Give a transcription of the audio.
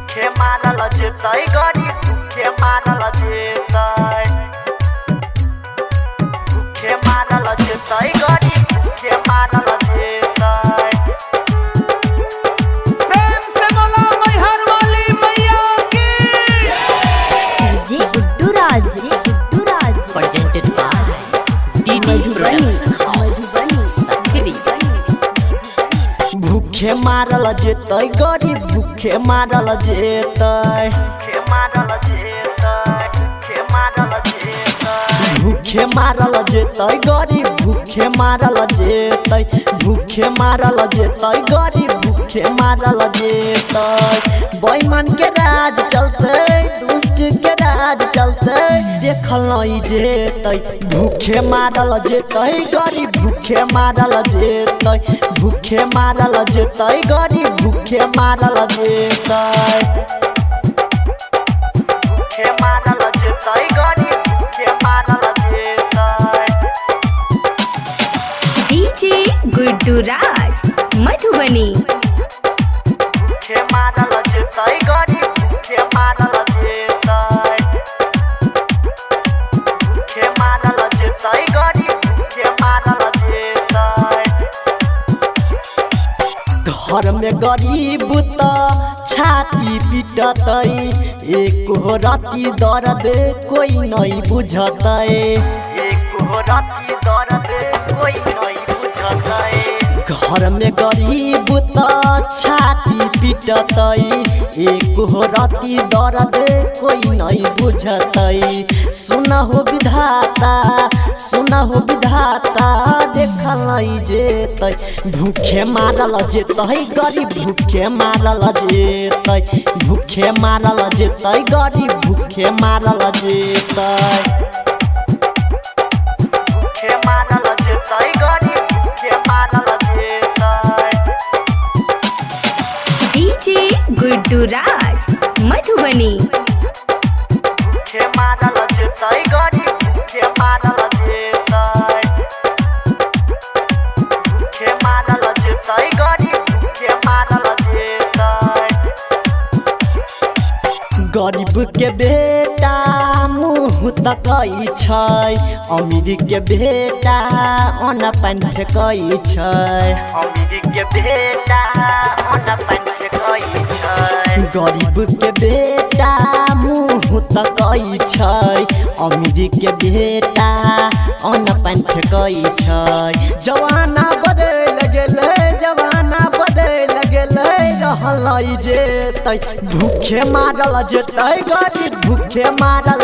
भूखे मारल जेतै गरीब भूखे मारल जेतै भूखे मारल जेतै गरीब भूखे मारल जेतै। प्रेम से बोला मैहर वाली मैया की। DJ Guddu Raj presented by DD Production House Sakri। भूखे मारल जेतै गरीब भूखे मारल जेतै भूखे मारल जेतै भूखे मारल जेतै भूखे मारल जेतै गरीब भूखे मारल जेतै भूखे मारल जेतै गरीब भूखे मारल जेतै। बेईमान के राज चलतै दुष्ट के राज चलतै देखल नहीं जेतै भूखे मारल जेतै गरीब भूखे मारल जेतै भूखे मारल जेतै गरीब भूखे मारल जेतै भूखे मारल जेतै गरीब भूखे मारल जेतै। डीजे गुड्डू राज मधुबनी भूखे मारल जेतै गरीब भूखे मारल जेतै भूखे मारल जेतै गरीब भूखे मारल जेतै। घर में गरीब त छाती पिटतै एक राती दर्द कोई नहीं बुझतै एक राती दर्द कोई नहीं बुझतै। घर में गरीब त छाती पिटतै एक राती दर्द कोई नहीं बुझतै। सुना हो विधाता देखल नहीं जेतै भूखे मारल जेतै गरीब भूखे मारल जेतै भूखे मारल जेतै गरीब भूखे मारल जेतै भूखे मारल जेतै गरीब भूखे मारल जेतै। डीजे गुड्डू राज मधुबनी भूखे मारल जेतै गरीब भूखे मारल जेतै भूखे मारल जेतै गरीब भूखे मारल जेतै। गरीब के बेटा मुँह तकै छै अमीर के बेटा अन्न पानि फेकै छै अमीर के बेटा अन्न पानि फेकै छै। गरीब के बेटा मुँह तकै छै अमीर के बेटा अन्न पानि फेकै छै। जवाना बदल गेलै जवाना बदल गेलै रहल जेतै भूखे मारल जेतै गरीब भूखे मारल